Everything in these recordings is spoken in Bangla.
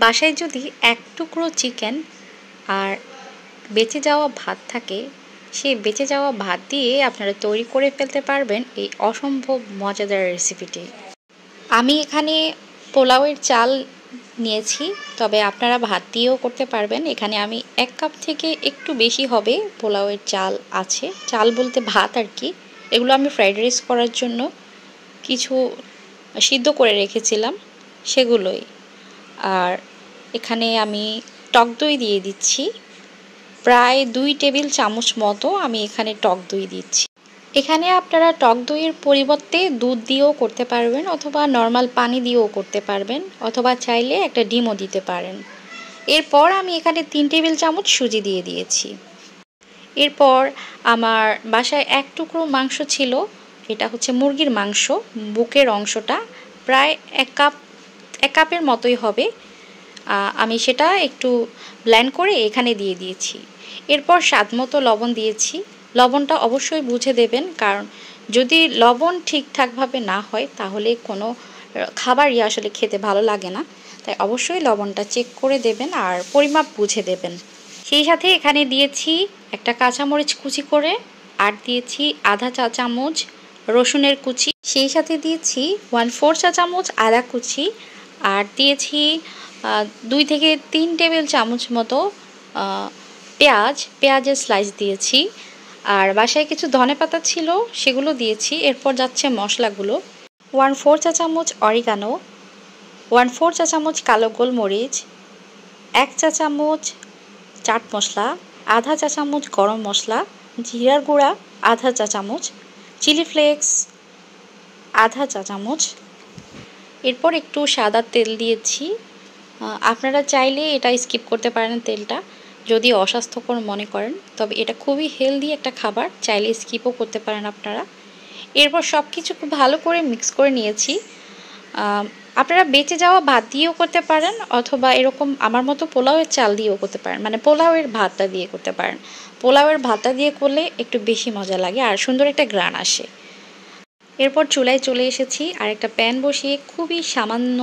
বাসায় যদি এক টুকরো চিকেন আর বেঁচে যাওয়া ভাত থাকে, সেই বেঁচে যাওয়া ভাত দিয়ে আপনারা তৈরি করে ফেলতে পারবেন এই অসম্ভব মজাদার রেসিপিটি। আমি এখানে পোলাওয়ের চাল নিয়েছি, তবে আপনারা ভাত দিয়েও করতে পারবেন। এখানে আমি 1 কাপ থেকে একটু বেশি হবে পোলাওয়ের চাল আছে, চাল বলতে ভাত আর কি। এগুলো আমি ফ্রাইড রাইস করার জন্য কিছু সিদ্ধ করে রেখেছিলাম, সেগুলোই। আর এখানে আমি টক দই দিয়ে দিচ্ছি, প্রায় 2 টেবিল চামচ মতো আমি এখানে টক দই দিচ্ছি। এখানে আপনারা টক দইয়ের পরিবর্তে দুধ দিয়েও করতে পারবেন, অথবা নর্মাল পানি দিয়েও করতে পারবেন, অথবা চাইলে একটা ডিমও দিতে পারেন। এরপর আমি এখানে 3 টেবিল চামচ সুজি দিয়ে দিয়েছি। এরপর আমার বাসায় 1 টুকরো মাংস ছিল, এটা হচ্ছে মুরগির মাংস, বুকের অংশটা, প্রায় 1 কাপের মতোই হবে। আমি সেটা একটু ব্লেন্ড করে এখানে দিয়ে দিয়েছি। এরপর স্বাদ মতো লবণ দিয়েছি। লবণটা অবশ্যই বুঝে দেবেন, কারণ যদি লবণ ঠিকঠাকভাবে না হয় তাহলে কোনো খাবারই আসলে খেতে ভালো লাগে না। তাই অবশ্যই লবণটা চেক করে দেবেন আর পরিমাপ বুঝে দেবেন। সেই সাথে এখানে দিয়েছি একটা কাঁচামরিচ কুচি করে, আর দিয়েছি আধা চা চামচ রসুনের কুচি, সেই সাথে দিয়েছি 1/4 চা চামচ আদা কুচি, আর দিয়েছি 2 থেকে 3 টেবিল চামচ মতো পেঁয়াজের স্লাইস দিয়েছি। আর বাসায় কিছু ধনেপাতা ছিল, সেগুলো দিয়েছি। এরপর যাচ্ছে মশলাগুলো: 1/4 চা চামচ অরিগানো, 1/4 চা চামচ কালো গোলমরিচ, 1 চা চামচ চাট মশলা, আধা চা চামচ গরম মশলা, জিরার গুঁড়া আধা চা চামচ, চিলি ফ্লেক্স আধা চা চামচ। এরপর একটু সাদা তেল দিয়েছি। আপনারা চাইলে এটা স্কিপ করতে পারেন তেলটা, যদি অস্বাস্থ্যকর মনে করেন, তবে এটা খুবই হেলদি একটা খাবার, চাইলে স্কিপও করতে পারেন আপনারা। এরপর সব কিছু খুব ভালো করে মিক্স করে নিয়েছি। আপনারা বেঁচে যাওয়া ভাত দিয়েও করতে পারেন, অথবা এরকম আমার মতো পোলাওয়ের চাল দিয়েও করতে পারেন, মানে পোলাওয়ের ভাতটা দিয়ে করতে পারেন। পোলাওয়ের ভাতটা দিয়ে করলে একটু বেশি মজা লাগে আর সুন্দর একটা গ্রান আসে। এরপর চুলায় চলে এসেছি, আর একটা প্যান বসিয়ে খুবই সামান্য,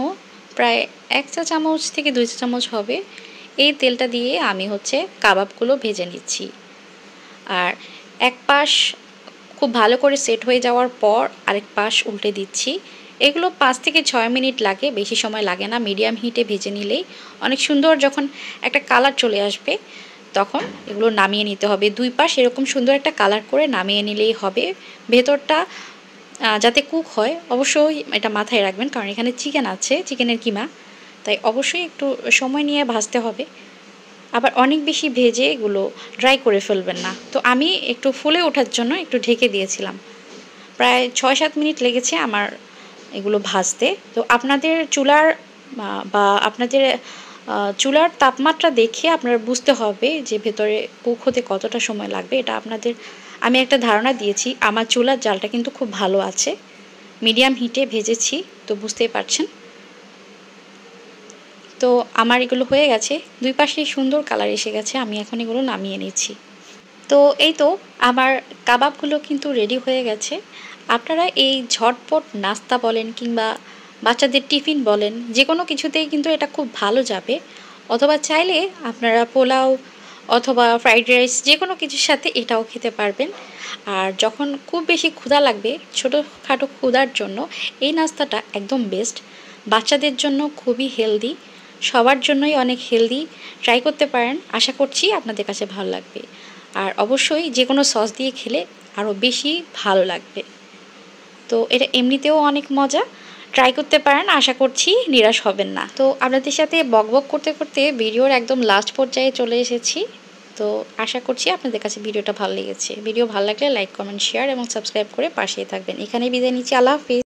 প্রায় 1 চা চামচ থেকে 2 চা চামচ হবে, এই তেলটা দিয়ে আমি কাবাবগুলো ভেজে নিচ্ছি। আর এক পাশ খুব ভালো করে সেট হয়ে যাওয়ার পর আরেক পাশ উল্টে দিচ্ছি। এগুলো 5 থেকে 6 মিনিট লাগে, বেশি সময় লাগে না। মিডিয়াম হিটে ভেজে নিলেই অনেক সুন্দর, যখন একটা কালার চলে আসবে তখন এগুলো নামিয়ে নিতে হবে। 2 পাশ এরকম সুন্দর একটা কালার করে নামিয়ে নিলেই হবে। ভেতরটা যাতে কুক হয় অবশ্যই এটা মাথায় রাখবেন, কারণ এখানে চিকেন আছে, চিকেনের কিমা, তাই অবশ্যই একটু সময় নিয়ে ভাজতে হবে। আবার অনেক বেশি ভেজে এগুলো ড্রাই করে ফেলবেন না। তো আমি একটু ফুলে ওঠার জন্য একটু ঢেকে দিয়েছিলাম, প্রায় 6-7 মিনিট লেগেছে আমার এগুলো ভাজতে। তো আপনাদের চুলার তাপমাত্রা দেখে আপনার বুঝতে হবে যে ভেতরে কুক হতে কতটা সময় লাগবে। এটা আমি একটা ধারণা দিয়েছি। আমার চুলার জালটা কিন্তু খুব ভালো আছে, মিডিয়াম হিটে ভেজেছি, তো বুঝতেই পারছেন। তো আমার এগুলো হয়ে গেছে, 2 পাশেই সুন্দর কালার এসে গেছে। আমি এখন এগুলো নামিয়ে নিচ্ছি। তো এই তো আমার কাবাবগুলো কিন্তু রেডি হয়ে গেছে। আপনারা এই ঝটপট নাস্তা বলেন কিংবা বাচ্চাদের টিফিন বলেন, যে কোনো কিছুতেই কিন্তু এটা খুব ভালো যাবে। অথবা চাইলে আপনারা পোলাও অথবা ফ্রাইড রাইস যে কোনো কিছুর সাথে এটাও খেতে পারবেন। আর যখন খুব বেশি ক্ষুধা লাগবে, ছোটোখাটো ক্ষুধার জন্য এই নাস্তাটা একদম বেস্ট। বাচ্চাদের জন্য খুবই হেলদি, সবার জন্যই অনেক হেলদি। ট্রাই করতে পারেন, আশা করছি আপনাদের কাছে ভালো লাগবে। আর অবশ্যই যে কোনো সস দিয়ে খেলে আরও বেশি ভালো লাগবে। তো এটা এমনিতেও অনেক মজা, ট্রাই করতে পারেন, আশা করছি নিরাশ হবেন না। তো আপনাদের সাথে বকবক করতে করতে ভিডিওর একদম লাস্ট পর্যায়ে চলে এসেছি। তো আশা করছি আপনাদের কাছে ভিডিওটা ভালো লেগেছে। ভিডিও ভালো লাগলে লাইক, কমেন্ট, শেয়ার এবং সাবস্ক্রাইব করে পাশেই থাকবেন। এখানেই বিদায় নিচ্ছি। আল্লাহ হাফিজ।